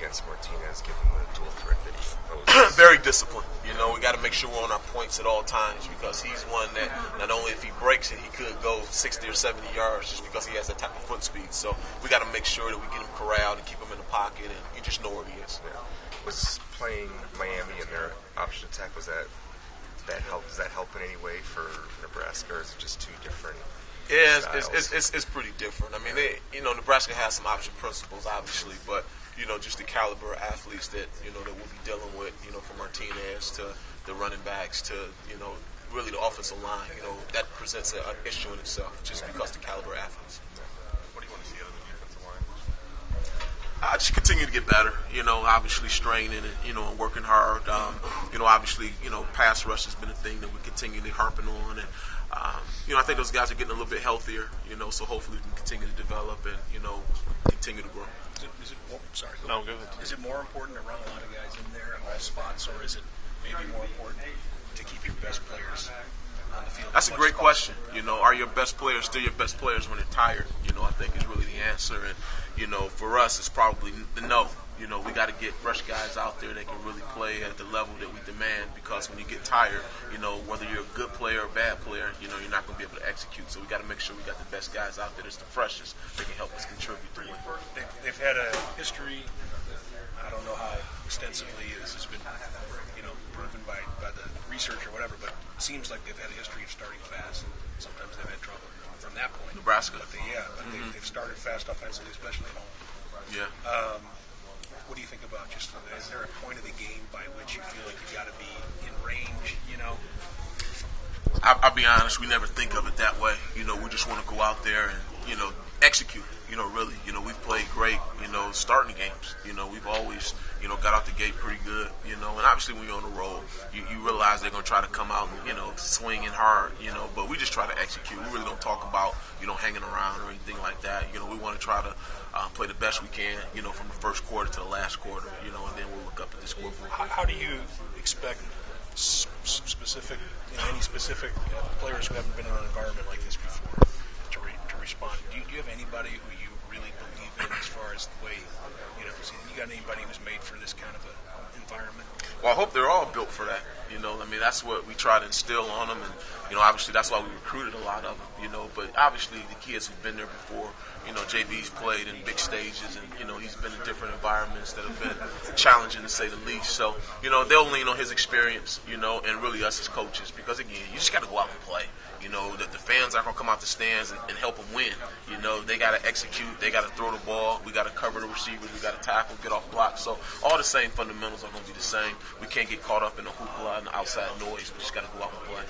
against Martinez, given the dual threat that he poses? Very disciplined. We got to make sure we're on our points at all times, because he's one that not only if he breaks it, he could go 60 or 70 yards just because he has that type of foot speed. So we got to make sure that we get him corralled and keep him in the pocket, and you just know where he is. Yeah. Was playing Miami and their option attack, does that help in any way for Nebraska, or is it just two different? Yeah, it's pretty different. I mean, Nebraska has some option principles, obviously, but just the caliber of athletes that that we'll be dealing with, from Martinez to the running backs to really the offensive line, that presents an issue in itself, just because the caliber of athletes. What do you want to see out of the defensive line? I just continue to get better, obviously straining and working hard. Obviously, pass rush has been a thing that we continue to harping on, and I think those guys are getting a little bit healthier, so hopefully we can continue to develop and, continue to grow. Go ahead. Is it more important to run a lot of guys in there in all spots, or is it maybe more important to keep your best players on the field? That's a great question. Are your best players still your best players when they're tired? I think is really the answer. And, for us, it's probably the no. We got to get fresh guys out there that can really play at the level that we demand, because when you get tired, whether you're a good player or a bad player, you're not going to be able to execute. So we got to make sure we got the best guys out there that's the freshest that can help us contribute to it. They've had a history. I don't know how extensively this has been, proven by the research or whatever, but it seems like they've had a history of starting fast, and sometimes they've had trouble from that point. Nebraska. But they've started fast offensively, especially at home. Yeah. What do you think about is there a point of the game by which you feel like you got to be in range, I'll be honest, we never think of it that way. We just want to go out there and, execute. Really, we've played great, starting games. We've always, got out the gate pretty good, and obviously when you're on the road, you realize they're going to try to come out and, swinging hard, but we just try to execute. We really don't talk about, hanging around or anything like that. We want to try to play the best we can, from the first quarter to the last quarter, and then we'll look up at the scoreboard. How do you expect any specific players who haven't been in an environment like this before to respond? Do you have anybody who you really believe in as far as the way, you got anybody who's made for this kind of an environment? Well, I hope they're all built for that. That's what we try to instill on them, and obviously that's why we recruited a lot of them. But obviously the kids who've been there before. JB's played in big stages, and he's been in different environments that have been challenging to say the least. So they'll lean on his experience, and really us as coaches, because again, you just got to go out and play. The fans aren't going to come out the stands and help them win. They got to execute. They got to throw the ball. We got to cover the receivers. We got to tackle, get off blocks. So all the same fundamentals are going to be the same. We can't get caught up in the hoopla and the outside noise. We just got to go out and play.